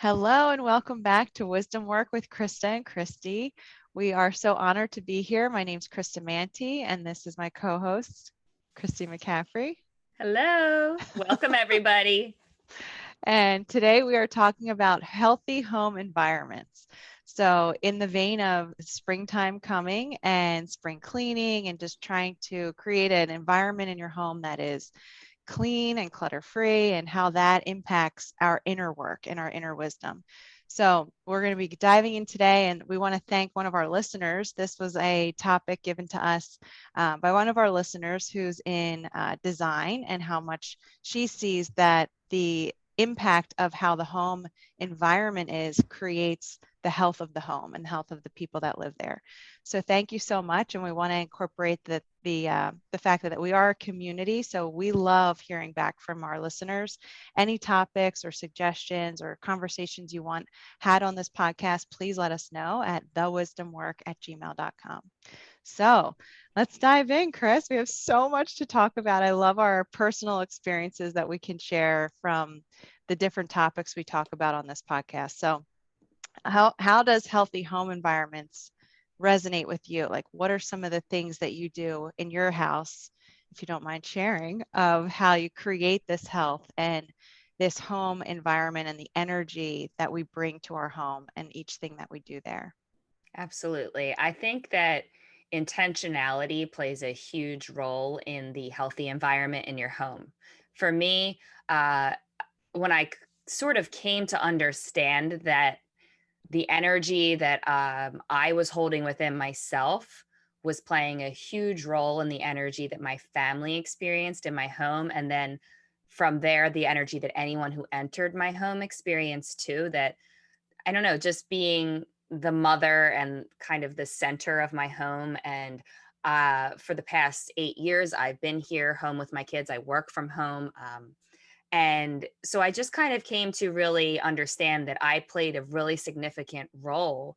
Hello and welcome back to Wisdom Work with Christa and Christy. We are so honored to be here. My name's Christa Manti, and this is my co-host, Christy McCaffrey. Hello. Welcome, everybody. And today we are talking about healthy home environments. So, in the vein of springtime coming and spring cleaning and just trying to create an environment in your home that is clean and clutter-free and how that impacts our inner work and our inner wisdom. So we're going to be diving in today, and we want to thank one of our listeners. This was a topic given to us by one of our listeners who's in design, and how much she sees that the impact of how the home environment is creates the health of the home and the health of the people that live there. So thank you so much, and we want to incorporate the fact that we are a community. So we love hearing back from our listeners. Any topics or suggestions or conversations you want had on this podcast, please let us know at thewisdomwork@gmail.com. So let's dive in, Chris. We have so much to talk about. I love our personal experiences that we can share from the different topics we talk about on this podcast. So how does healthy home environments resonate with you? Like, what are some of the things that you do in your house, if you don't mind sharing, of how you create this health and this home environment and the energy that we bring to our home and each thing that we do there? Absolutely. I think that intentionality plays a huge role in the healthy environment in your home. For me, uh, when sort of came to understand that the energy that I was holding within myself was playing a huge role in the energy that my family experienced in my home. And then from there, the energy that anyone who entered my home experienced too. That, I don't know, just being the mother and kind of the center of my home. And for the past 8 years, I've been here home with my kids. I work from home. And so I just kind of came to really understand that I played a really significant role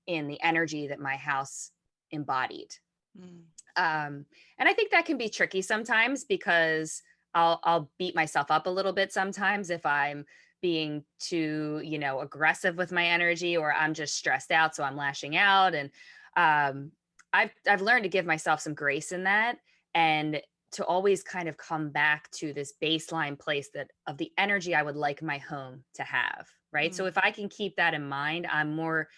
in the energy that my house embodied. Mm, And I think that can be tricky sometimes because I'll beat myself up a little bit sometimes if I'm being too, aggressive with my energy, or I'm just stressed out, so I'm lashing out. And um, I've learned to give myself some grace in that, and to always kind of come back to this baseline place that of the energy I would like my home to have. Right. So mm, if I can keep that in mind, I'm more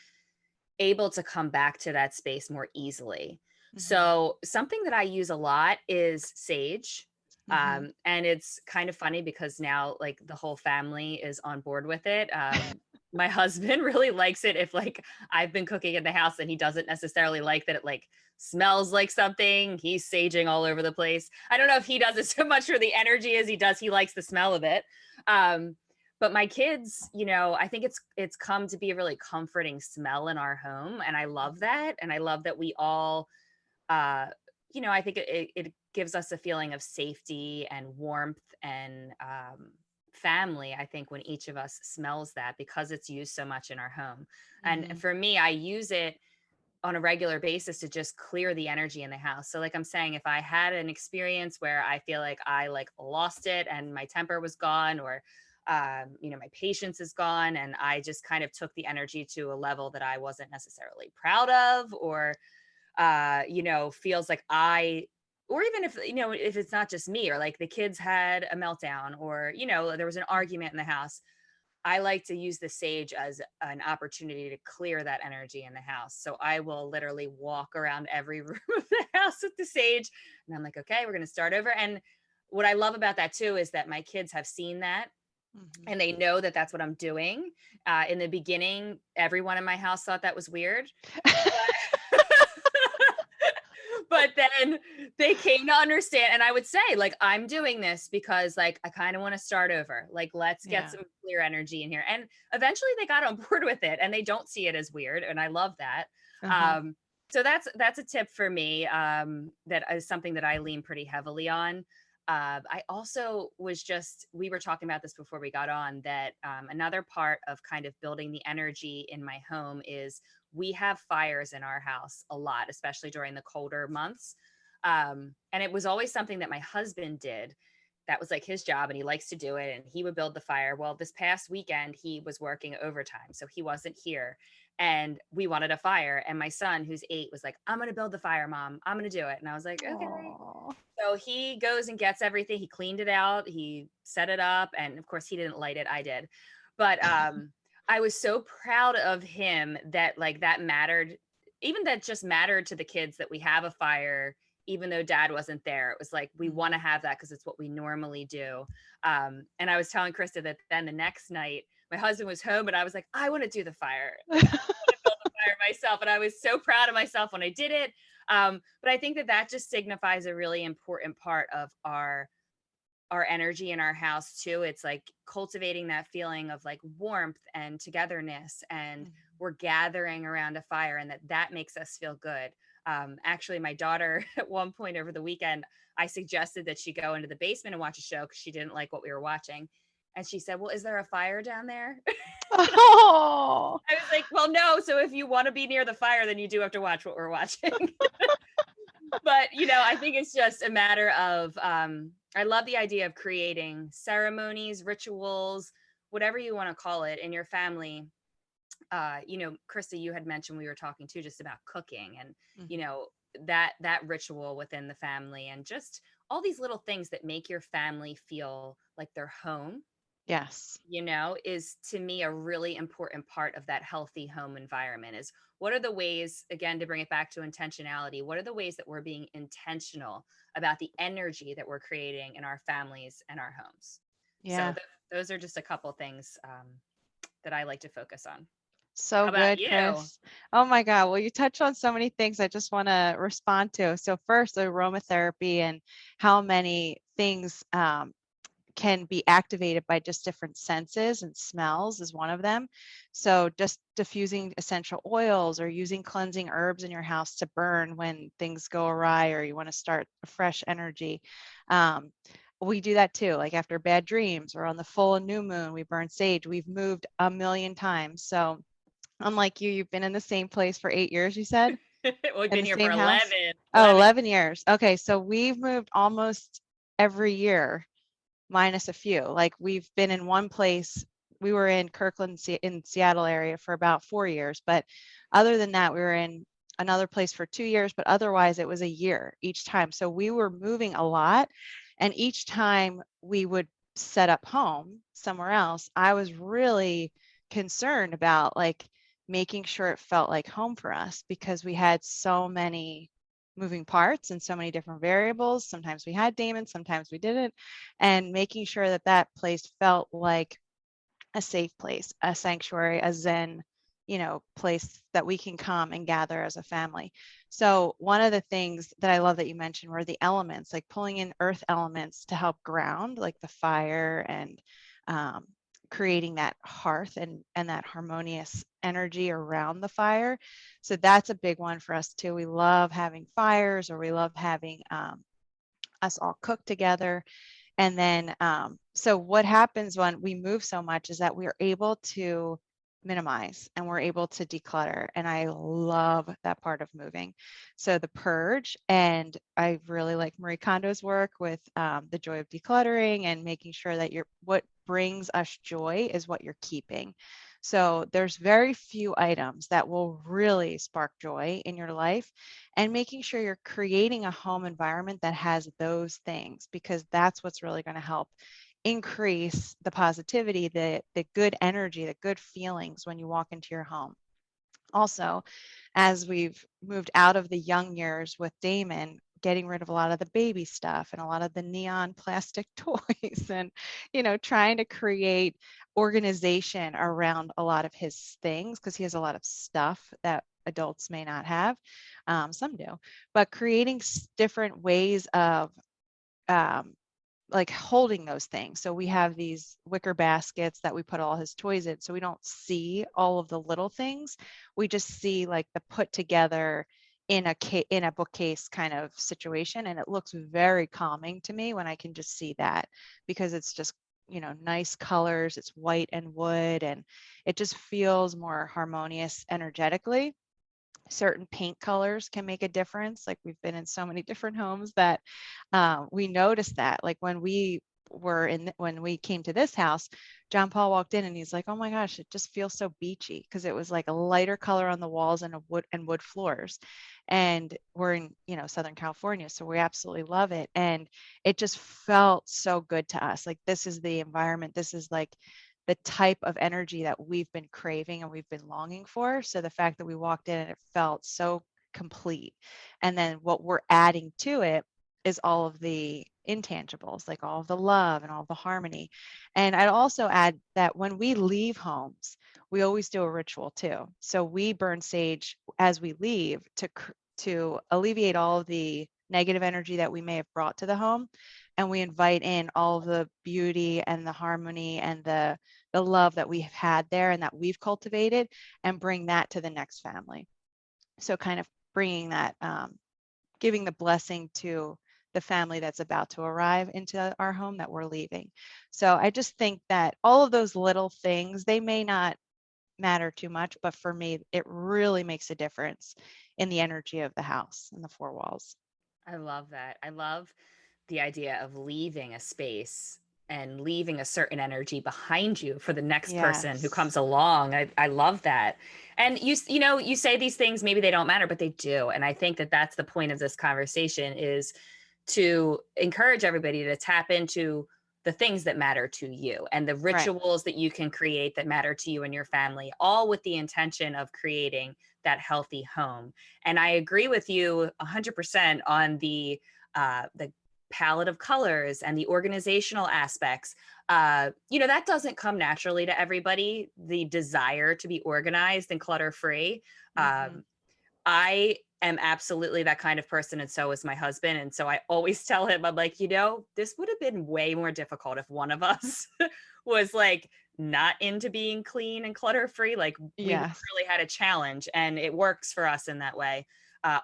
able to come back to that space more easily. mhm, So, something that I use a lot is sage. mhm. And it's kind of funny because now, like, the whole family is on board with it. My husband really likes it if, like, I've been cooking in the house and he doesn't necessarily like that it, like, smells like something. He's saging all over the place. I don't know if he does it so much for the energy as he likes the smell of it. Um, but my kids, I think it's come to be a really comforting smell in our home, and I love that. And I love that we all uh I think it gives us a feeling of safety and warmth and family, I think, when each of us smells that, because it's used so much in our home. And Mhm. for me, I use it on a regular basis to just clear the energy in the house. So, like I'm saying, if I had an experience where I feel like I, like, lost it and my temper was gone, or my patience is gone, and I just kind of took the energy to a level that I wasn't necessarily proud of, or feels like or even if it's not just me, or like the kids had a meltdown, or there was an argument in the house, I like to use the sage as an opportunity to clear that energy in the house. So I will literally walk around every room of the house with the sage, and I'm like, okay, we're going to start over. And what I love about that too is that my kids have seen that, Mhm. and they know that that's what I'm doing. In the beginning, everyone in my house thought that was weird. But then they came to understand, and I would say, like, I'm doing this because, like, I kind of want to start over. Like, let's get Yeah. some clear energy in here. And eventually they got on board with it, and they don't see it as weird, and I love that. Uh-huh. So that's a tip for me, that is something that I lean pretty heavily on. I also was just, we were talking about this before we got on, that another part of kind of building the energy in my home is we have fires in our house a lot, especially during the colder months. And it was always something that my husband did. that was like his job and he likes to do it and he would build the fire. Well, this past weekend he was working overtime, so he wasn't here and we wanted a fire. And my son, who's 8, was like, I'm going to build the fire, Mom. I'm going to do it. And I was like, okay. Oh. So he goes and gets everything. He cleaned it out. He set it up. And of course, he didn't light it. I did. But I was so proud of him that like that mattered. Even that just mattered to the kids that we have a fire, even though dad wasn't there. It was like, we want to have that because it's what we normally do. And I was telling Krista that then the next night, my husband was home and I was like, I want to do the fire. Like, I want to build the fire myself. And I was so proud of myself when I did it. But I think that that just signifies a really important part of our energy in our house too. It's like cultivating that feeling of like warmth and togetherness, and we're gathering around a fire, and that makes us feel good. Actually, my daughter at one point over the weekend, I suggested that she go into the basement and watch a show because she didn't like what we were watching. And she said, well, is there a fire down there? Oh. I was like, well, no. So if you want to be near the fire, then you do have to watch what we're watching. But, I think it's just a matter of, I love the idea of creating ceremonies, rituals, whatever you want to call it in your family. Krista, you had mentioned we were talking too, just about cooking and, that ritual within the family and just all these little things that make your family feel like their home, Yes. is to me a really important part of that healthy home environment. Is what are the ways, again, to bring it back to intentionality, what are the ways that we're being intentional about the energy that we're creating in our families and our homes? So Yeah. those are just a couple things that I like to focus on. So How about good, you? Chris. Oh my God. Well, you touched on so many things I just want to respond to. So first, the aromatherapy and how many things can be activated by just different senses, and smells is one of them. So just diffusing essential oils or using cleansing herbs in your house to burn when things go awry or you want to start a fresh energy. Um, we do that too, like after bad dreams or on the full and new moon, we burn sage. We've moved a million times. So unlike you, you've been in the same place for 8 years, you said, We've in been the here for same house? 11, Oh, 11. 11 years. Okay, so we've moved almost every year minus a few. Like we've been in one place. We were in Kirkland in Seattle area for about 4 years, but other than that, we were in another place for 2 years, but otherwise it was a year each time. So we were moving a lot. And each time we would set up home somewhere else, I was really concerned about like making sure it felt like home for us because we had so many moving parts and so many different variables. Sometimes we had demons, sometimes we didn't, and making sure that that place felt like a safe place, a sanctuary, a zen, place that we can come and gather as a family. So one of the things that I love that you mentioned were the elements, like pulling in earth elements to help ground, like the fire and um, creating that hearth and that harmonious energy around the fire. So that's a big one for us too. We love having fires, or we love having us all cook together. And then, so what happens when we move so much is that we're able to minimize and we're able to declutter. And I love that part of moving. So the purge, and I really like Marie Kondo's work with the joy of decluttering and making sure that what brings us joy is what you're keeping. So there's very few items that will really spark joy in your life, and making sure you're creating a home environment that has those things, because that's what's really going to help increase the positivity, the good energy, the good feelings when you walk into your home. Also, as we've moved out of the young years with Damon, getting rid of a lot of the baby stuff and a lot of the neon plastic toys, and trying to create organization around a lot of his things, because he has a lot of stuff that adults may not have. Some do, but creating different ways of um, like holding those things. So we have these wicker baskets that we put all his toys in, so we don't see all of the little things. We just see like the put together in a bookcase kind of situation, and it looks very calming to me when I can just see that, because it's just nice colors. It's white and wood, and it just feels more harmonious energetically. Certain paint colors can make a difference. Like we've been in so many different homes that we notice that, like when we were in when we came to this house, John Paul walked in and he's like, "Oh my gosh, it just feels so beachy," because it was like a lighter color on the walls and a wood floors. And we're in, Southern California, so we absolutely love it. And it just felt so good to us. Like this is the environment, this is like the type of energy that we've been craving and we've been longing for. So the fact that we walked in and it felt so complete. And then what we're adding to it is all of the intangibles, like all of the love and all the harmony. And I'd also add that when we leave homes, we always do a ritual too. So we burn sage as we leave to alleviate all of the negative energy that we may have brought to the home, and we invite in all the beauty and the harmony and the love that we've had there and that we've cultivated, and bring that to the next family. So kind of bringing that, giving the blessing to the family that's about to arrive into our home that we're leaving. So I just think that all of those little things, they may not matter too much, but for me, it really makes a difference in the energy of the house and the four walls. I love that. I love the idea of leaving a space and leaving a certain energy behind you for the next person who Yes. comes along. I love that. And you say these things, maybe they don't matter, but they do. And I think that that's the point of this conversation, is to encourage everybody to tap into the things that matter to you and the Right. rituals that you can create that matter to you and your family, all with the intention of creating that healthy home. And I agree with you 100% on the palette of colors and the organizational aspects. That doesn't come naturally to everybody, the desire to be organized and clutter free. Hmm. um, I am absolutely that kind of person, and so is my husband. And so I always tell him, I'm like, this would have been way more difficult if one of us was like not into being clean and clutter free. Like, we would have Yes. really had a challenge, and it works for us in that way.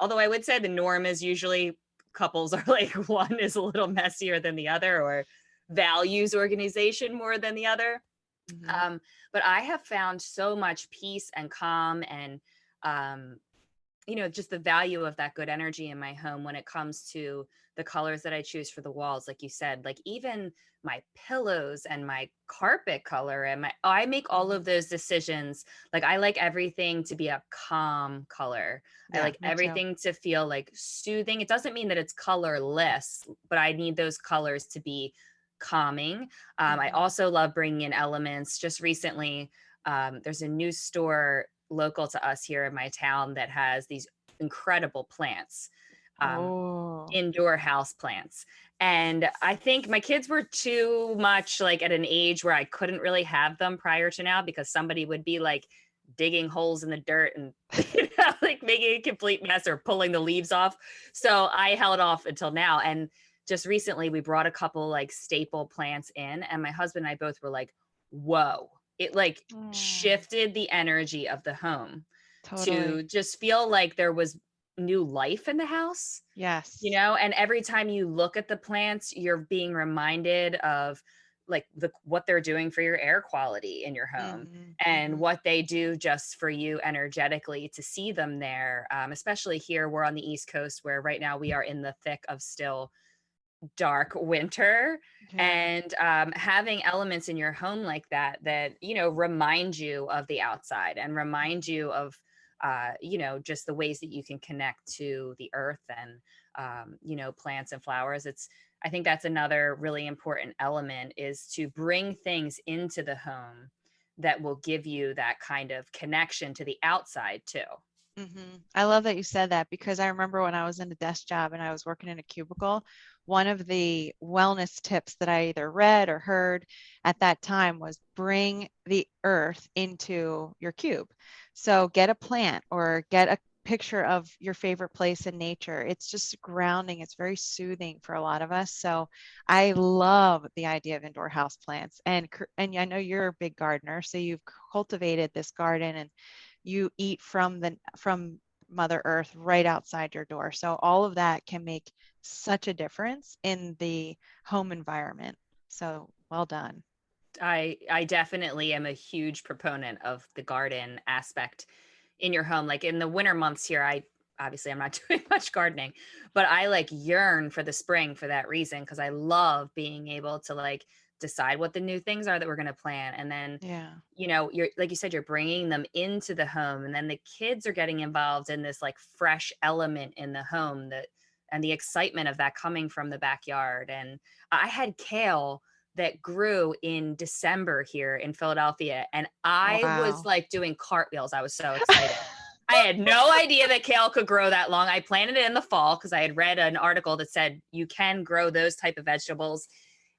Although I would say the norm is usually couples are like, one is a little messier than the other, or values organization more than the other. Hmm. Um, but I have found so much peace and calm and, um, just the value of that good energy in my home when it comes to the colors that I choose for the walls. Like you said, like even my pillows and my carpet color and I make all Hmm. of those decisions. Like, I like everything to be a calm color. I Yeah, like me too. everything to feel like soothing. It doesn't mean that it's colorless, but I need those colors to be calming. I Hmm. also love bringing in elements. Just recently, there's a new store local to us here in my town that has these incredible plants, um, Oh, indoor house plants. And I think my kids were too much like at an age where I couldn't really have them prior to now, because somebody would be like digging holes in the dirt and like making a complete mess or pulling the leaves off. So I held off until now. And just recently we brought a couple like staple plants in, and my husband and I both were like, whoa, it like mm, shifted the energy of the home totally. to just feel like there was new life in the house. Yes. And every time you look at the plants, you're being reminded of like what they're doing for your air quality in your home, Hmm. and Hmm. what they do just for you energetically to see them there. Especially here, we're on the East Coast, where right now we are in the thick of still dark winter. Yeah. And having elements in your home like that remind you of the outside and remind you of just the ways that you can connect to the earth and plants and flowers. I think that's another really important element, is to bring things into the home that will give you that kind of connection to the outside too. I love that you said that, because I remember when I was in a desk job and I was working in a cubicle, one of the wellness tips that I either read or heard at that time was bring the earth into your cube. So get a plant or get a picture of your favorite place in nature. It's just grounding. It's very soothing for a lot of us. So I love the idea of indoor house plants. And I know you're a big gardener, so you've cultivated this garden and you eat from Mother Earth right outside your door. So all of that can make such a difference in the home environment. So well done. I definitely am a huge proponent of the garden aspect in your home. Like in the winter months here, obviously I'm not doing much gardening, but I like yearn for the spring for that reason, because I love being able to like decide what the new things are that we're going to plant. And then, Yeah. you're like you said, you're bringing them into the home, and then the kids are getting involved in this like fresh element in the home, that and the excitement of that coming from the backyard. And I had kale that grew in December here in Philadelphia, and I was Wow. like doing cartwheels. I was so excited. I had no idea that kale could grow that long. I planted it in the fall because I had read an article that said you can grow those type of vegetables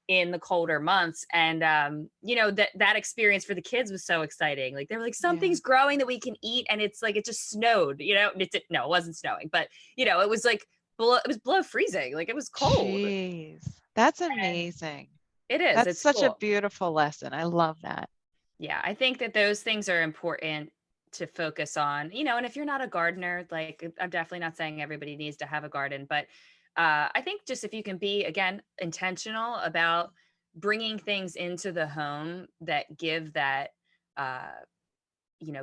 in the colder months. And that experience for the kids was so exciting. Like they were like, Yeah. something's growing that we can eat, and it's like it just snowed. No, it wasn't snowing, but it was like it was below freezing. Like it was cold. Jeez. That's And amazing. it is. That's It's such a cool. beautiful lesson. I love that. Yeah, I think that those things are important to focus on. And if you're not a gardener, like I'm definitely not saying everybody needs to have a garden, but I think just if you can be, again, intentional about bringing things into the home that give that, uh,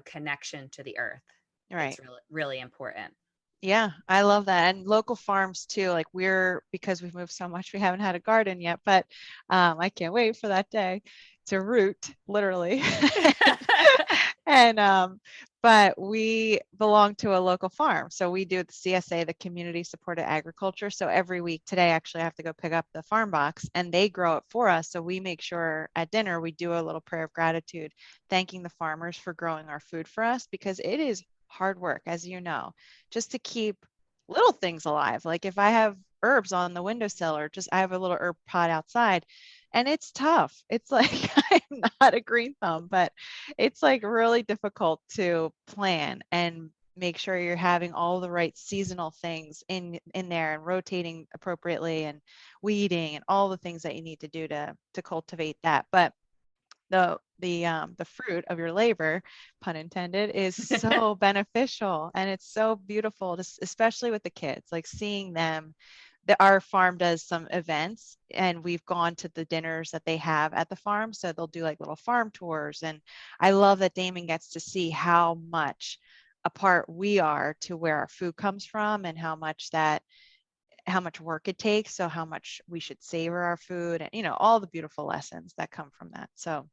connection to the earth, Right. it's really, really important. Yeah, I love that. And local farms too. Like because we've moved so much, we haven't had a garden yet, but I can't wait for that day to root, literally. And but we belong to a local farm. So we do the CSA, the Community Supported Agriculture. So every week, today actually I have to go pick up the farm box and they grow it for us. So we make sure at dinner we do a little prayer of gratitude, thanking the farmers for growing our food for us because it is hard work, as you know, just to keep little things alive. Like if I have herbs on the windowsill or just I have a little herb pot outside and it's tough. It's like I'm not a green thumb, but it's like really difficult to plan and make sure you're having all the right seasonal things in there and rotating appropriately and weeding and all the things that you need to do to cultivate that. But the fruit of your labor, pun intended, is so beneficial and it's so beautiful, just especially with the kids, like seeing them. Our farm does some events and we've gone to the dinners that they have at the farm. So they'll do like little farm tours. And I love that Damon gets to see how much apart we are to where our food comes from and how much work it takes. So how much we should savor our food and, all the beautiful lessons that come from that. So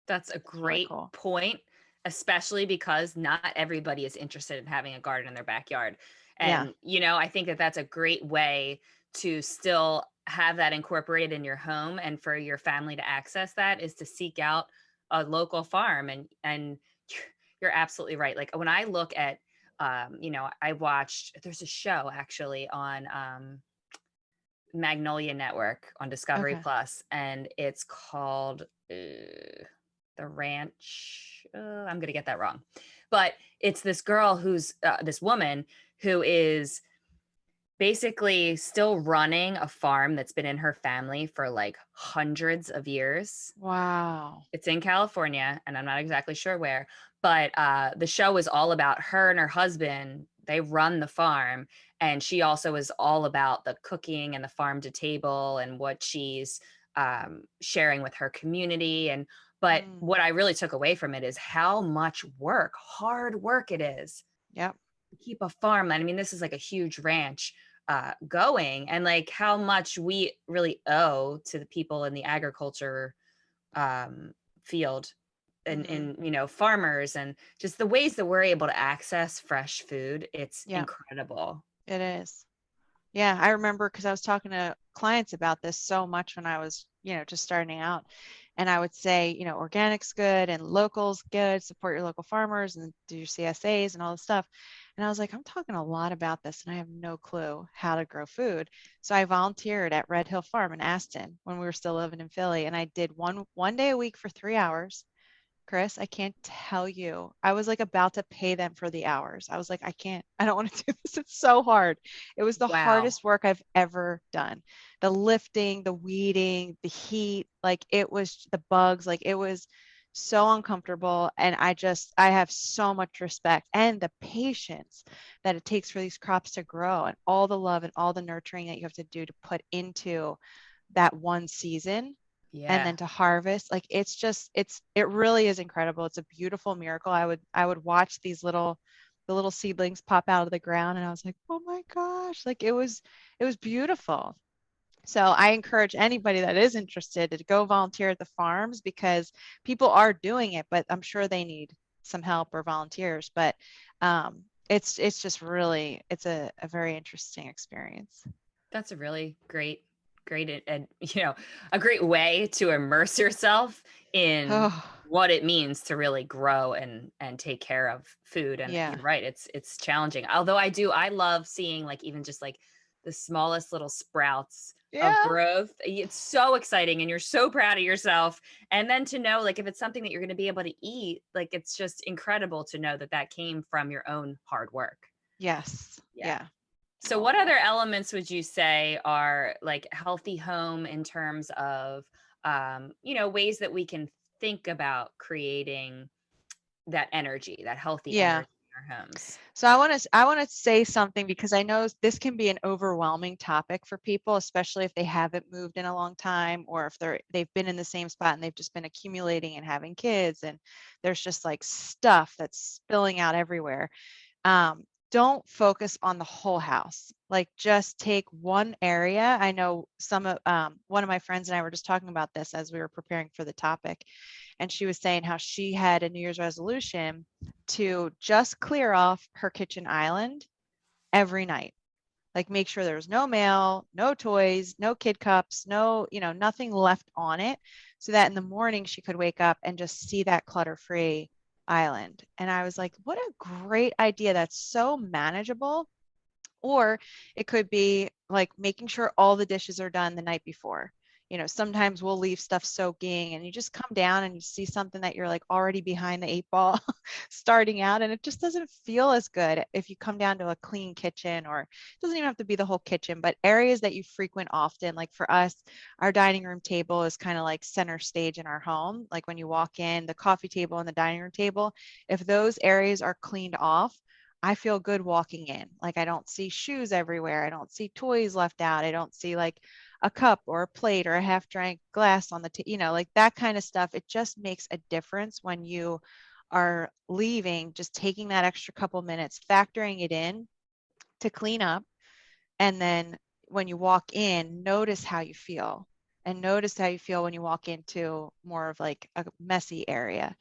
That's a it's really great cool. point, especially because not everybody is interested in having a garden in their backyard. Yeah. And, I think that that's a great way to still have that incorporated in your home, and for your family to access that is to seek out a local farm. And you're absolutely right. Like when I look at, there's a show actually on, Magnolia Network on Discovery Okay. Plus, and it's called The Ranch. I'm gonna get that wrong, but it's this girl who's this woman who is basically still running a farm that's been in her family for like hundreds of years. Wow. It's in California, and I'm not exactly sure where, but the show is all about her and her husband. They run the farm, and she also is all about the cooking and the farm to table and what she's sharing with her community. But Mm. what I really took away from it is how much work, hard work it is Yep. to keep a farm. I mean, this is like a huge ranch going, and like how much we really owe to the people in the agriculture um, field, and Hmm. farmers, and just the ways that we're able to access fresh food. It's Yep. incredible. It is. Yeah, I remember because I was talking to clients about this so much when I was, just starting out. And I would say, organic's good and local's good, support your local farmers and do your CSAs and all this stuff. And I was like, I'm talking a lot about this and I have no clue how to grow food. So I volunteered at Red Hill Farm in Aston when we were still living in Philly. And I did one day a week for 3 hours. Chris, I can't tell you. I was like about to pay them for the hours. I was like, I don't want to do this. It's so hard. It was the Wow. hardest work I've ever done. The lifting, the weeding, the heat, like it was the bugs, like it was so uncomfortable. And I have so much respect and the patience that it takes for these crops to grow and all the love and all the nurturing that you have to do to put into that one season and Yeah. then to harvest, like it really is incredible. It's a beautiful miracle. I would watch these little the little seedlings pop out of the ground. And I was like, oh my gosh, like it was beautiful. So I encourage anybody that is interested to go volunteer at the farms because people are doing it, but I'm sure they need some help or volunteers. But it's just really it's a very interesting experience. That's a really great, and a great way to immerse yourself in Oh, what it means to really grow and take care of food. And yeah. you're right, it's challenging. Although I love seeing like even just like the smallest little sprouts of Yeah. growth. It's so exciting and you're so proud of yourself. And then to know like if it's something that you're going to be able to eat, like it's just incredible to know that that came from your own hard work. Yes. Yeah. Yeah. So what Oh. other elements would you say are like healthy home in terms of ways that we can think about creating that energy, that healthy Yeah. energy in our homes? So I want to say something because I know this can be an overwhelming topic for people, especially if they haven't moved in a long time or if they've been in the same spot and they've just been accumulating and having kids and there's just like stuff that's spilling out everywhere. Don't focus on the whole house. Like just take one area. I know some of one of my friends and I were just talking about this as we were preparing for the topic, and she was saying how she had a New Year's resolution to just clear off her kitchen island every night. Like make sure there's no mail, no toys, no kid cups, no, nothing left on it so that in the morning she could wake up and just see that clutter-free island. And I was like, what a great idea. That's so manageable. Or it could be like making sure all the dishes are done the night before. Sometimes we'll leave stuff soaking and you just come down and you see something that you're like already behind the eight ball starting out. And it just doesn't feel as good if you come down to a clean kitchen, or it doesn't even have to be the whole kitchen, but areas that you frequent often. Like for us, our dining room table is kind of like center stage in our home. Like when you walk in, the coffee table and the dining room table, if those areas are cleaned off, I feel good walking in. Like I don't see shoes everywhere. I don't see toys left out. I don't see like a cup or a plate or a half drank glass on the, like that kind of stuff. It just makes a difference when you are leaving, just taking that extra couple minutes, factoring it in to clean up. And then when you walk in, notice how you feel and notice how you feel when you walk into more of like a messy area.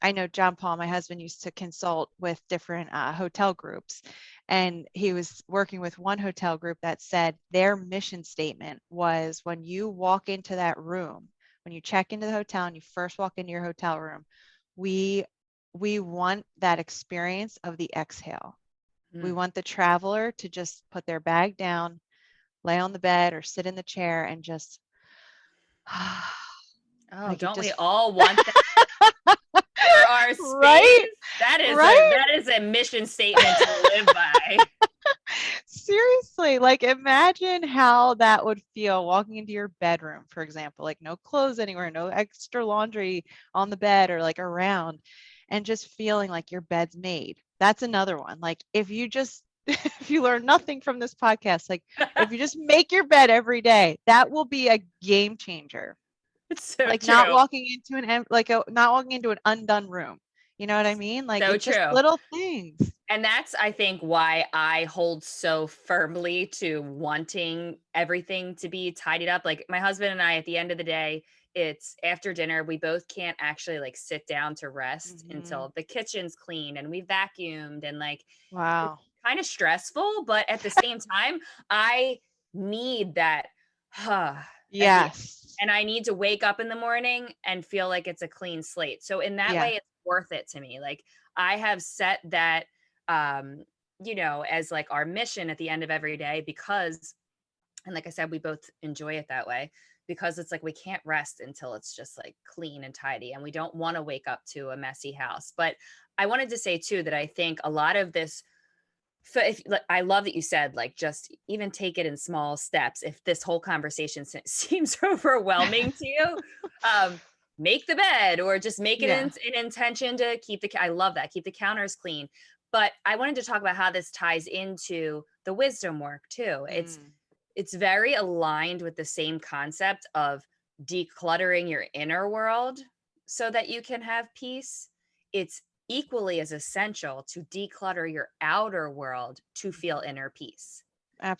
I know John Paul, my husband, used to consult with different hotel groups, and he was working with one hotel group that said their mission statement was when you walk into that room, when you check into the hotel and you first walk into your hotel room, we we want that experience of the exhale. We Mm. want the traveler to just put their bag down, lay on the bed or sit in the chair and just Oh, like it don't we just all want that for our space? right? Right? That is a mission statement to live by. Seriously, like imagine how that would feel walking into your bedroom, for example, like no clothes anywhere, no extra laundry on the bed or like around, and just feeling like your bed's made. That's another one. Like if you just if you learn nothing from this podcast, like if you just make your bed every day, that will be a game changer. It's so Like not true. walking into not walking into an undone room. You know what I mean? Like So it's just true. little things. And that's, I think, why I hold so firmly to wanting everything to be tidied up. Like my husband and I, at the end of the day, it's after dinner. We both can't actually like sit down to rest Mhm. until the kitchen's clean and we vacuumed and like it's Wow. kind of stressful, but at the same time, I need that at the Yes. and I need to wake up in the morning and feel like it's a clean slate. So in that Yeah. way, it's worth it to me. Like I have set that um, as like our mission at the end of every day because, and like I said, we both enjoy it that way because it's like we can't rest until it's just like clean and tidy and we don't want to wake up to a messy house. But I wanted to say too that I think a lot of this if like, I love that you said like just even take it in small steps. If this whole conversation seems overwhelming to you, um, make the bed or just make it Yeah. an intention to keep I love that, keep the counters clean. But I wanted to talk about how this ties into the wisdom work too. Mm. It's very aligned with the same concept of decluttering your inner world so that you can have peace. It's equally as essential to declutter your outer world to feel Mhm. inner peace.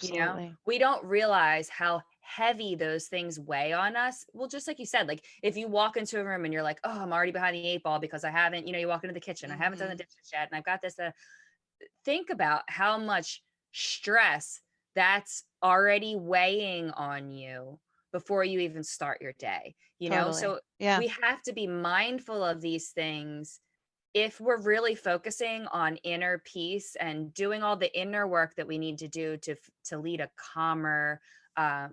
You know, Absolutely. we don't realize how heavy those things weigh on us. Well, just like you said, like if you walk into a room and you're like, oh, I'm already behind the 8 ball because I haven't, you walk into the kitchen, I haven't done the Hmm. dishes yet, and I've got this. Think about how much stress that's already weighing on you before you even start your day, Totally. So Yeah. we have to be mindful of these things if we're really focusing on inner peace and doing all the inner work that we need to do to lead a calmer,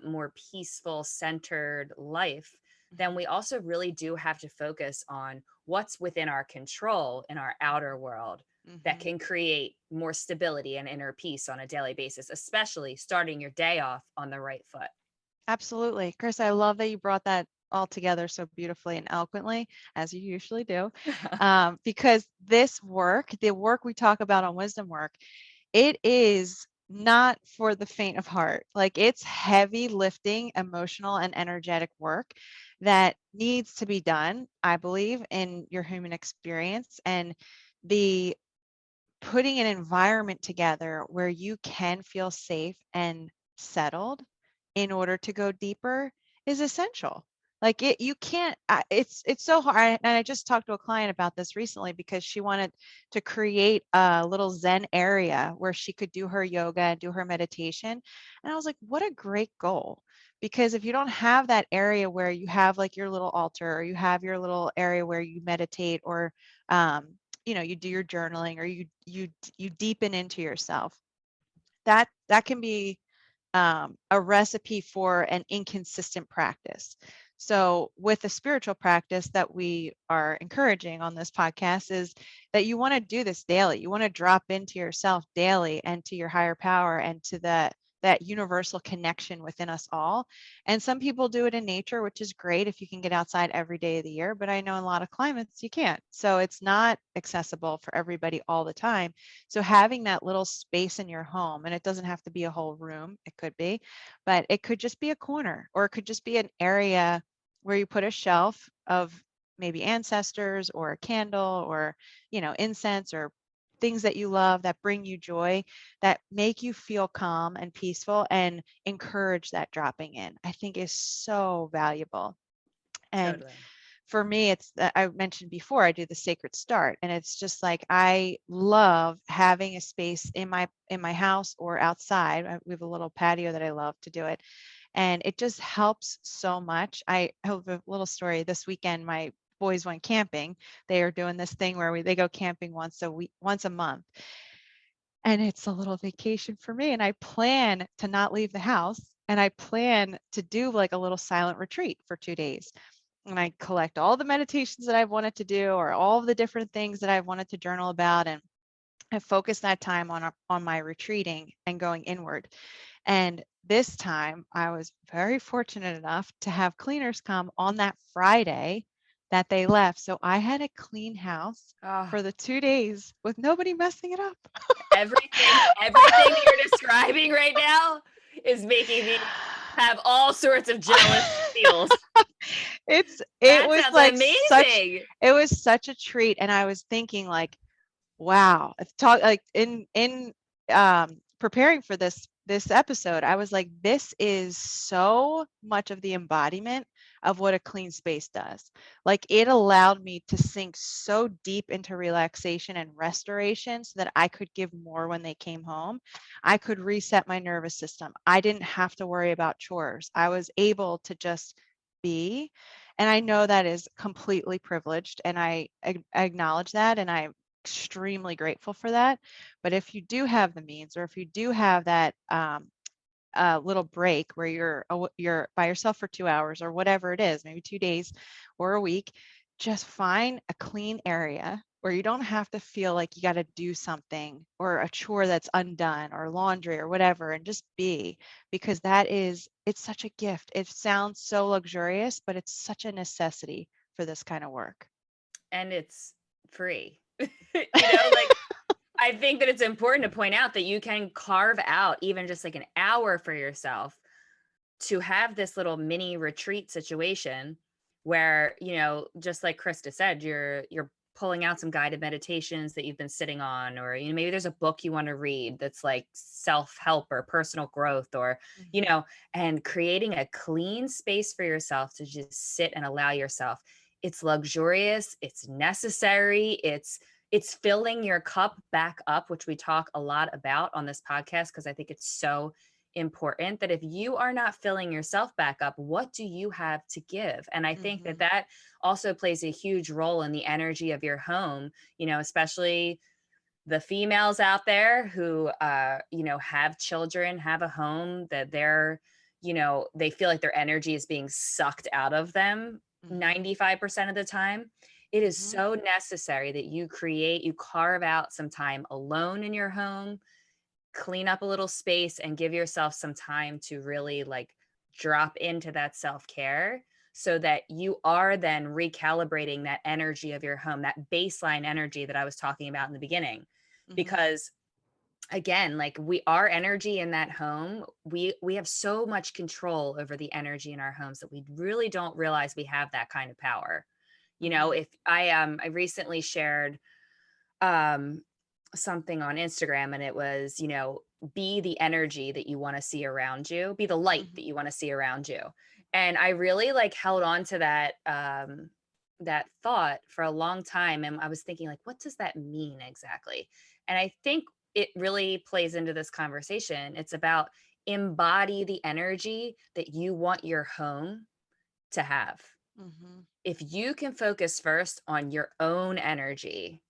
more peaceful, centered life, then Mhm. we also really do have to focus on what's within our control in our outer world that Mhm. can create more stability and inner peace on a daily basis, especially starting your day off on the right foot. Absolutely. Chris, I love that you brought that all together so beautifully and eloquently, as you usually do, because this work, the work we talk about on wisdom work, it is not for the faint of heart. Like it's heavy lifting, emotional and energetic work that needs to be done, I believe, in your human experience. And the putting an environment together where you can feel safe and settled in order to go deeper is essential. Like you can't. It's so hard. And I just talked to a client about this recently because she wanted to create a little Zen area where she could do her yoga and do her meditation. And I was like, what a great goal! Because if you don't have that area where you have like your little altar or you have your little area where you meditate or um, you do your journaling or you deepen into yourself, that can be a recipe for an inconsistent practice. So with the spiritual practice that we are encouraging on this podcast is that you want to do this daily. You want to drop into yourself daily and to your higher power and to that universal connection within us all. And some people do it in nature, which is great if you can get outside every day of the year, but I know in a lot of climates you can't. So it's not accessible for everybody all the time. So having that little space in your home, and it doesn't have to be a whole room, it could be, but it could just be a corner, or it could just be an area where you put a shelf of maybe ancestors or a candle or, incense or things that you love that bring you joy, that make you feel calm and peaceful and encourage that dropping in, I think is so valuable. And Totally. for me, it's I mentioned before, I do the sacred start, and it's just like I love having a space in my house or outside. We have a little patio that I love to do it, and it just helps so much. I have a little story. This weekend, my boys went camping. They are doing this thing where they go camping once a month, and it's a little vacation for me. And I plan to not leave the house, and I plan to do like a little silent retreat for 2 days, and I collect all the meditations that I've wanted to do or all of the different things that I've wanted to journal about, and I focus that time on my retreating and going inward. And this time I was very fortunate enough to have cleaners come on that Friday that they left. So I had a clean house Oh, for the 2 days with nobody messing it up. everything that you're describing right now is making me have all sorts of jealous feels. It That was sounds like such amazing. it was such a treat, and I was thinking like, wow, it's talk like in preparing for this episode, I was like, this is so much of the embodiment of what a clean space does. Like it allowed me to sink so deep into relaxation and restoration so that I could give more when they came home. I could reset my nervous system. I didn't have to worry about chores. I was able to just be. And I know that is completely privileged, and I acknowledge that, and I extremely grateful for that. But if you do have the means, or if you do have that little break where you're by yourself for 2 hours or whatever it is, maybe 2 days or a week, just find a clean area where you don't have to feel like you got to do something or a chore that's undone or laundry or whatever, and just be, because it's such a gift. It sounds so luxurious, but it's such a necessity for this kind of work. And it's free. Like I think that it's important to point out that you can carve out even just like an hour for yourself to have this little mini retreat situation where, just like Krista said, you're pulling out some guided meditations that you've been sitting on, or, maybe there's a book you want to read that's like self-help or personal growth, or, Mhm. and creating a clean space for yourself to just sit and allow yourself. It's luxurious, it's necessary, it's filling your cup back up, which we talk a lot about on this podcast, because I think it's so important that if you are not filling yourself back up, what do you have to give? And I think that Mhm. that also plays a huge role in the energy of your home, especially the females out there who, have children, have a home that they feel like their energy is being sucked out of them Mhm. 95% of the time. It is Mhm. so necessary that you carve out some time alone in your home, clean up a little space, and give yourself some time to really like drop into that self-care, so that you are then recalibrating that energy of your home, that baseline energy that I was talking about in the beginning. Mhm. Because again, like our energy in that home, we have so much control over the energy in our homes that we really don't realize we have that kind of power. Mhm. If I recently shared um something on Instagram, and it was, be the energy that you want to see around you, be the light that Mhm. you want to see around you. And I really like held on to that thought for a long time, and I was thinking like, what does that mean exactly? And I think it really plays into this conversation. It's about embody the energy that you want your home to have. Mhm. If you can focus first on your own energy,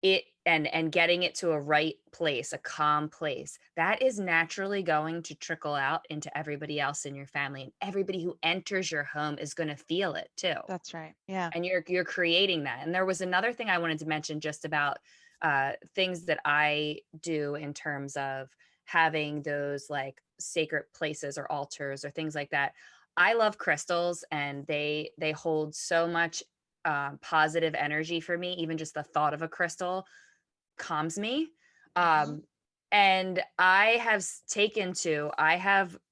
it and getting it to a right place, a calm place, that is naturally going to trickle out into everybody else in your family, and everybody who enters your home is going to feel it too. That's right. Yeah. And you're creating that. And there was another thing I wanted to mention just about things that I do in terms of having those like sacred places or altars or things like that. I love crystals, and they hold so much positive energy for me. Even just the thought of a crystal calms me. Mhm. Um, and I have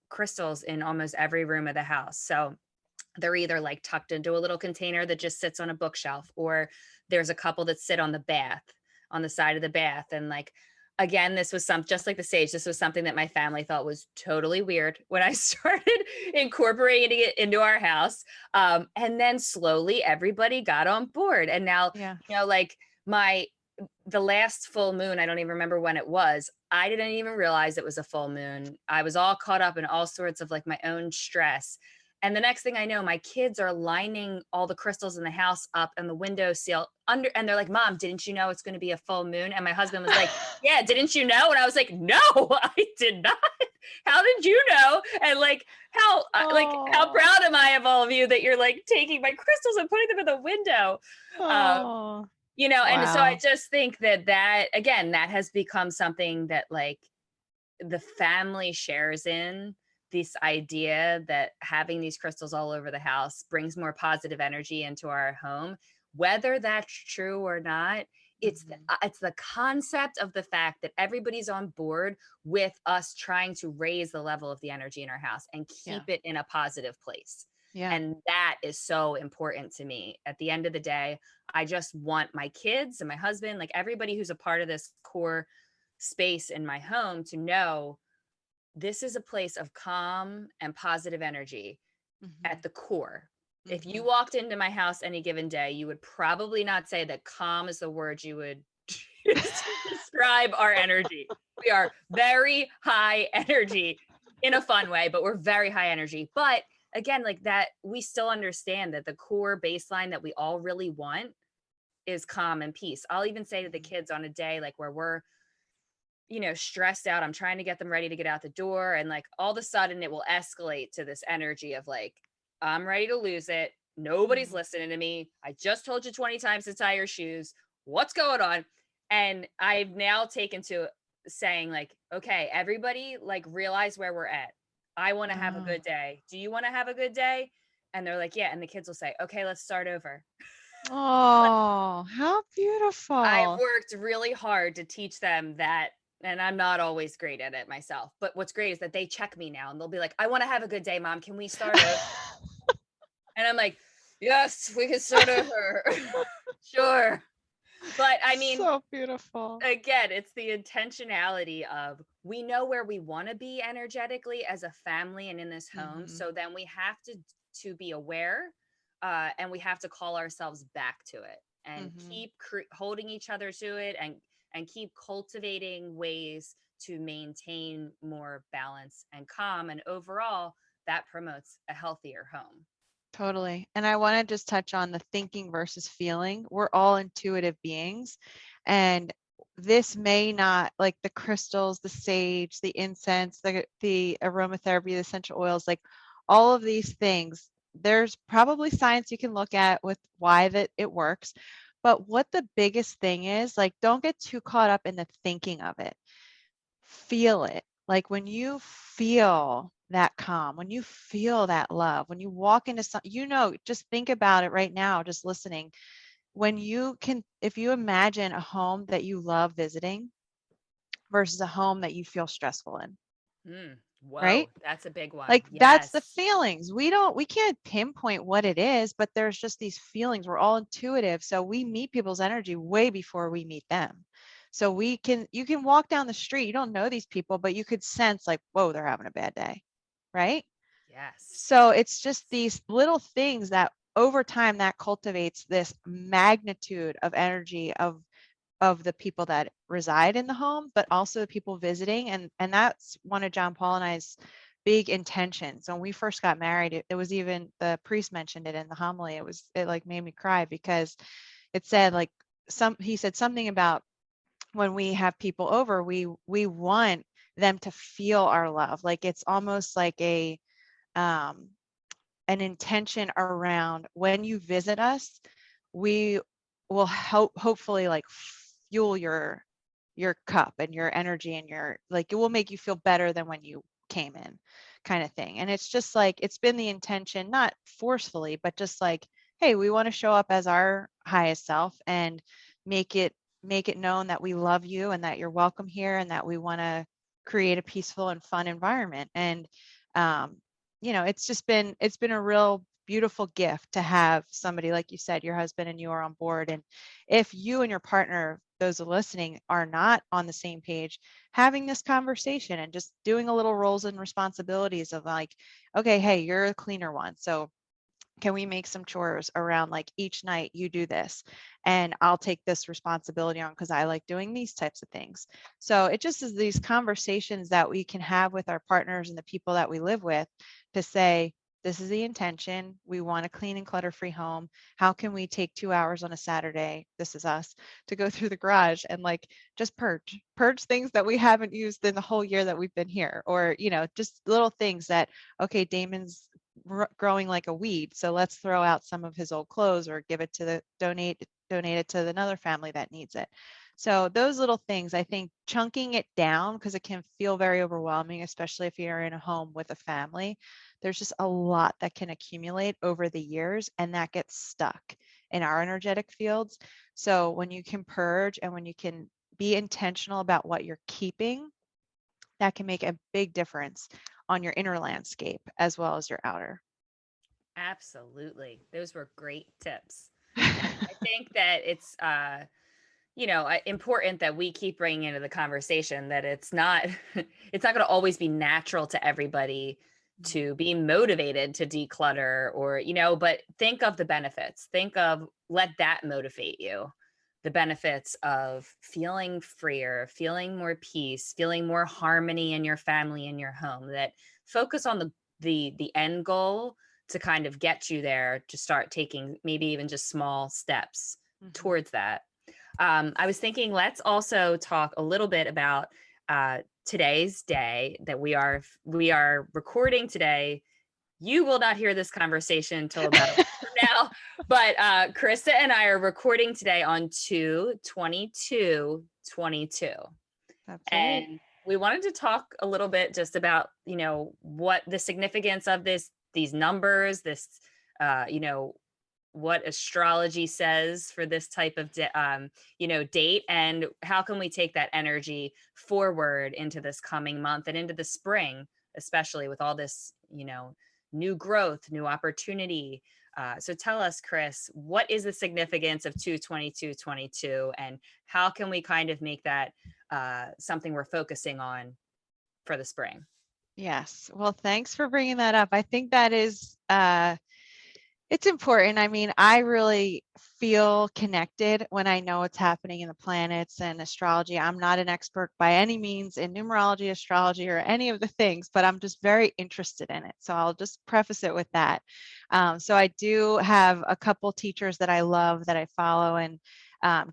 crystals in almost every room of the house. So they're either like tucked into a little container that just sits on a bookshelf, or there's a couple that sit on the side of the bath. And like, again, this was just like the sage, this was something that my family thought was totally weird when I started incorporating it into our house. And then slowly everybody got on board. And now, Yeah. like my, the last full moon, I don't even remember when it was. I didn't even realize it was a full moon. I was all caught up in all sorts of like my own stress. And the next thing I know, my kids are lining all the crystals in the house up and the window seal under. And they're like, Mom, didn't you know it's going to be a full moon? And my husband was like, Yeah, didn't you know? And I was like, No, I did not. How did you know? And how Oh. proud am I of all of you that you're like taking my crystals and putting them in the window. Um, Oh. and so I Wow. just think that again, that has become something that like the family shares in, this idea that having these crystals all over the house brings more positive energy into our home. Whether that's true or not, Mhm. it's the concept of the fact that everybody's on board with us trying to raise the level of the energy in our house and Yeah. keep it in a positive place. Yeah. And that is so important to me. At the end of the day, I just want my kids and my husband, like everybody who's a part of this core space in my home, to know this is a place of calm and positive energy at Mhm. the core. If you Mhm. walked into my house any given day, you would probably not say that calm is the word you would use to describe our energy. We are very high energy in a fun way, but we're very high energy. But again, like that, we still understand that the core baseline that we all really want is calm and peace. I'll even say to the Mhm. kids on a day like where we're, stressed out, I'm trying to get them ready to get out the door. And like all of a sudden it will escalate to this energy of like, I'm ready to lose it. Nobody's Mhm. listening to me. I just told you 20 times to tie your shoes. What's going on? And I've now taken to saying, like, okay, everybody, like, realize where we're at. I want to have a Oh. good day. Do you want to have a good day? And they're like, yeah. And the kids will say, okay, let's start over. Oh, how I've beautiful. worked really hard to teach them that, and I'm not always great at it myself. But what's great is that they check me now and they'll be like, I want to have a good day, Mom. Can we start over? And I'm like, Yes, we can sort of her. Sure. But I mean, So beautiful. again, it's the intentionality of, we know where we want to be energetically as a family and in this home. Hmm. So then we have to be aware, and we have to call ourselves back to it and Hmm. keep holding each other to it, and keep cultivating ways to maintain more balance and calm. And overall, that promotes a healthier home. Totally. And I want to just touch on the thinking versus feeling. We're all intuitive beings. And this may not, like the crystals, the sage, the incense, the aromatherapy, the essential oils, like all of these things, there's probably science you can look at with why that it works. But what the biggest thing is, like, don't get too caught up in the thinking of it. Feel it. Like when you feel that calm, when you feel that love, when you walk into some, just think about it right now, just listening. When you can, if you imagine a home that you love visiting versus a home that you feel stressful in, right? Whoa, that's a big one. Like that's the Yes. feelings. We can't pinpoint what it is, but there's just these feelings. We're all intuitive. So we meet people's energy way before we meet them. So you can walk down the street, you don't know these people, but you could sense like, whoa, they're having a bad day, right? Yes. So it's just these little things that over time that cultivates this magnitude of energy of the people that reside in the home, but also the people visiting. And that's one of John Paul and I's big intentions. When we first got married, it was even the priest mentioned it in the homily. It like made me cry because it said like he said something about when we have people over, we want them to feel our love. Like it's almost like um an intention around when you visit us, we will hopefully like fuel your cup and your energy and your like it will make you feel better than when you came in kind of thing. And it's just like it's been the intention, not forcefully, but just like, hey, we want to show up as our highest self and make it make it known that we love you and that you're welcome here and that we want to create a peaceful and fun environment. And um, it's been a real beautiful gift to have somebody like you said, your husband and you are on board. And if you and your partner, those listening, are not on the same page, having this conversation and just doing a little roles and responsibilities of like, okay, hey, you're a cleaner one, so can we make some chores around like each night you do this and I'll take this responsibility on because I like doing these types of things. So it just is these conversations that we can have with our partners and the people that we live with to say, this is the intention. We want a clean and clutter free home. How can we take 2 hours on a Saturday? This is us to go through the garage and like just purge things that we haven't used in the whole year that we've been here, or, just little things that, okay, Damon's growing like a weed. So let's throw out some of his old clothes or give it to donate it to another family that needs it. So those little things, I think chunking it down because it can feel very overwhelming, especially if you're in a home with a family. There's just a lot that can accumulate over the years and that gets stuck in our energetic fields. So when you can purge and when you can be intentional about what you're keeping, that can make a big difference on your inner landscape as well as your outer. Absolutely. Those were great tips. And I think that it's important that we keep bringing into the conversation that it's not it's not going to always be natural to everybody to be motivated to declutter, or but think of the benefits. Think of, let that motivate you. The benefits of feeling freer, feeling more peace, feeling more harmony in your family, in your home. That focus on the end goal to kind of get you there, to start taking maybe even just small steps Mhm. towards that. I was thinking, let's also talk a little bit about today's day that we are recording today. You will not hear this conversation until about a week from now, but Krista and I are recording today on 2/22/22, That's right. and we wanted to talk a little bit just about what the significance of these numbers, this you know what astrology says for this type of date, and how can we take that energy forward into this coming month and into the spring, especially with all this new growth, new opportunity. So tell us, Chris, what is the significance of 22222, and how can we kind of make that something we're focusing on for the spring? Yes. Well, thanks for bringing that up. I think that is it's important. I mean, I really feel connected when I know what's happening in the planets and astrology. I'm not an expert by any means in numerology, astrology, or any of the things, but I'm just very interested in it. So I'll just preface it with that. So I do have a couple teachers that I love that I follow and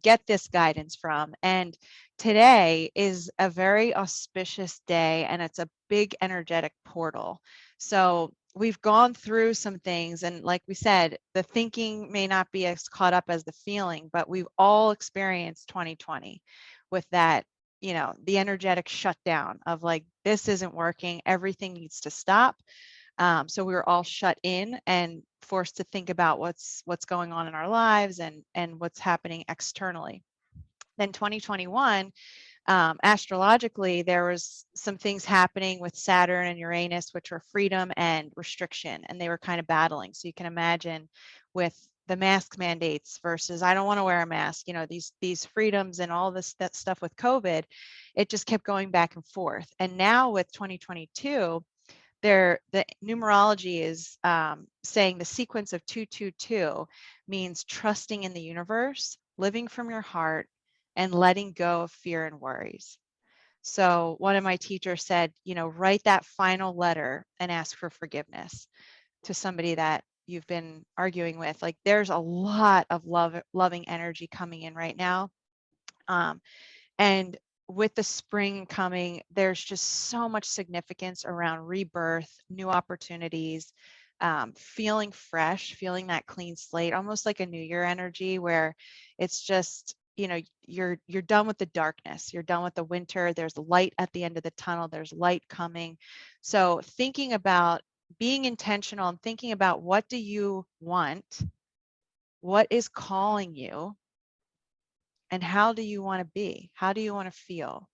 get this guidance from. And today is a very auspicious day, and it's a big energetic portal. So we've gone through some things, and like we said, the thinking may not be as caught up as the feeling, but we've all experienced 2020 with that, the energetic shutdown of like, this isn't working, everything needs to stop. So we were all shut in and forced to think about what's going on in our lives and what's happening externally. Then 2021, astrologically, there was some things happening with Saturn and Uranus, which were freedom and restriction, and they were kind of battling. So you can imagine with the mask mandates versus I don't want to wear a mask, these freedoms and all this that stuff with COVID, it just kept going back and forth. And now with 2022, the numerology is saying the sequence of 222 means trusting in the universe, living from your heart, and letting go of fear and worries. So one of my teachers said, write that final letter and ask for forgiveness to somebody that you've been arguing with. Like there's a lot of loving energy coming in right now. And with the spring coming, there's just so much significance around rebirth, new opportunities, feeling fresh, feeling that clean slate, almost like a new year energy where it's just, you're done with the darkness, you're done with the winter, there's light at the end of the tunnel, there's light coming. So thinking about being intentional and thinking about what do you want, what is calling you, and how do you want to be? How do you want to feel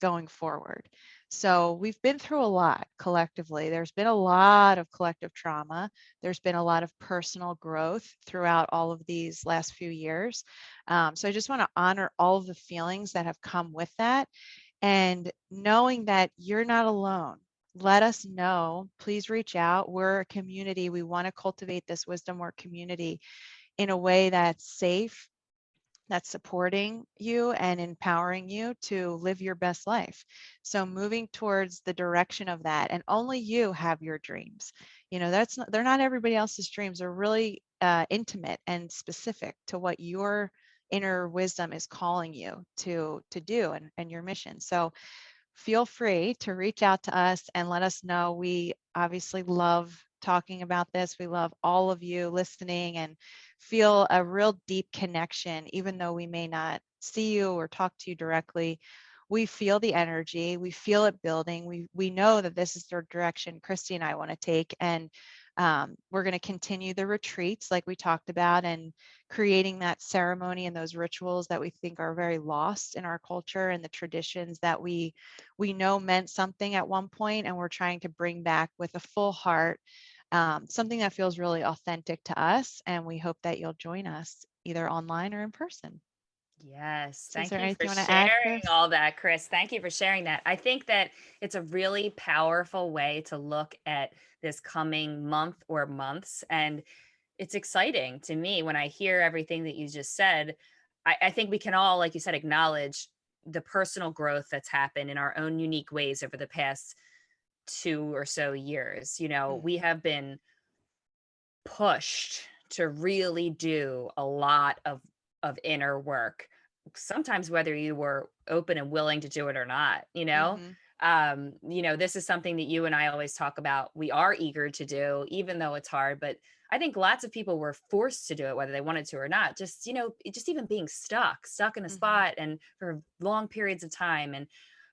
going forward? So we've been through a lot collectively. There's been a lot of collective trauma. There's been a lot of personal growth throughout all of these last few years. So I just want to honor all of the feelings that have come with that, and knowing that you're not alone. Let us know. Please reach out. We're a community. We want to cultivate this wisdom work community in a way that's safe, that's supporting you and empowering you to live your best life. So moving towards the direction of that, and only you have your dreams. They're not everybody else's dreams. They're really intimate and specific to what your inner wisdom is calling you to do and your mission. So feel free to reach out to us and let us know. We obviously love talking about this. We love all of you listening and feel a real deep connection, even though we may not see you or talk to you directly. We feel the energy, we feel it building. We know that this is the direction Christy and I want to take. And we're going to continue the retreats like we talked about, and creating that ceremony and those rituals that we think are very lost in our culture, and the traditions that we know meant something at one point, and we're trying to bring back with a full heart, something that feels really authentic to us. And we hope that you'll join us either online or in person. Yes. So is Thank there you for anything you want to add, sharing Chris? all that, Chris. Thank you for sharing that. I think that it's a really powerful way to look at this coming month or months. And it's exciting to me when I hear everything that you just said. I think we can all, like you said, acknowledge the personal growth that's happened in our own unique ways over the past 2 or so years. We Mhm, have been pushed to really do a lot of inner work, sometimes whether you were open and willing to do it or not. mhm, This is something that you and I always talk about. We are eager to do, even though it's hard, but I think lots of people were forced to do it, whether they wanted to or not. Just even being stuck in a mhm, spot and for long periods of time. And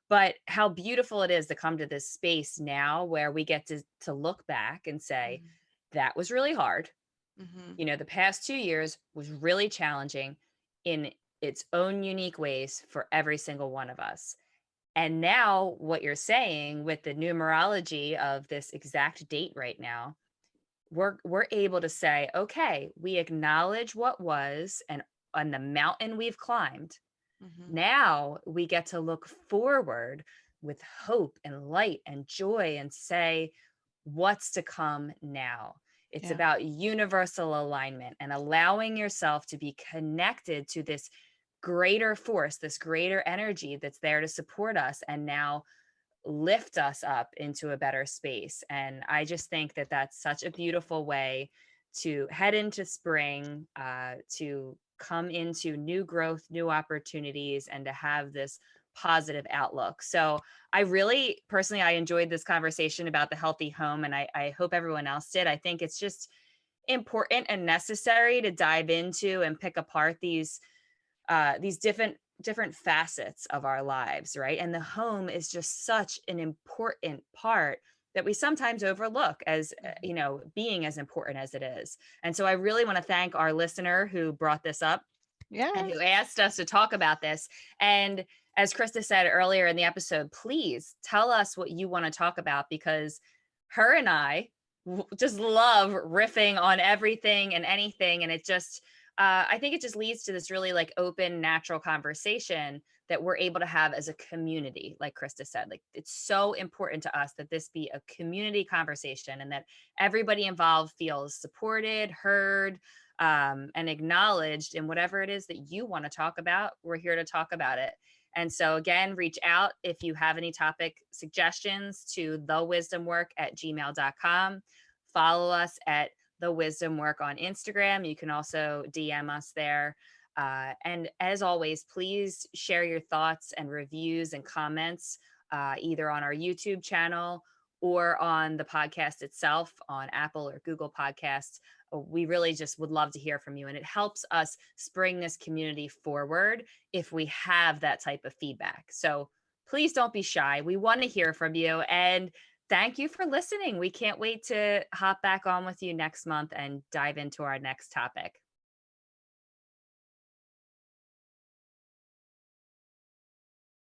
but how beautiful it is to come to this space now where we get to look back and say, mhm, that was really hard. mhm, The past 2 years was really challenging in its own unique ways for every single one of us. And now, what you're saying with the numerology of this exact date right now, we're able to say, okay, we acknowledge what was and on the mountain we've climbed. Hmm. Now we get to look forward with hope and light and joy and say, what's to come now? It's Yeah. about universal alignment and allowing yourself to be connected to this greater force, this greater energy that's there to support us and now lift us up into a better space. And I just think that that's such a beautiful way to head into spring, to come into new growth, new opportunities, and to have this positive outlook. So I really personally, I enjoyed this conversation about the healthy home, and I hope everyone else did. I think it's just important and necessary to dive into and pick apart these different facets of our lives, right? And the home is just such an important part that we sometimes overlook as Hmm. being as important as it is. And so I really want to thank our listener who brought this up and Yeah. who asked us to talk about this. And as Krista said earlier in the episode, please tell us what you want to talk about, because her and I just love riffing on everything and anything. And it just, I think it just leads to this really like open, natural conversation that we're able to have as a community. Like Krista said, like it's so important to us that this be a community conversation and that everybody involved feels supported, heard, and acknowledged in whatever it is that you want to talk about. We're here to talk about it. And so, again, reach out if you have any topic suggestions to thewisdomwork@gmail.com. Follow us at The Wisdom Work on Instagram. You can also DM us there. And as always, please share your thoughts and reviews and comments either on our YouTube channel or on the podcast itself on Apple or Google Podcasts. We really just would love to hear from you. And it helps us spring this community forward if we have that type of feedback. So please don't be shy. We want to hear from you. And thank you for listening. We can't wait to hop back on with you next month and dive into our next topic.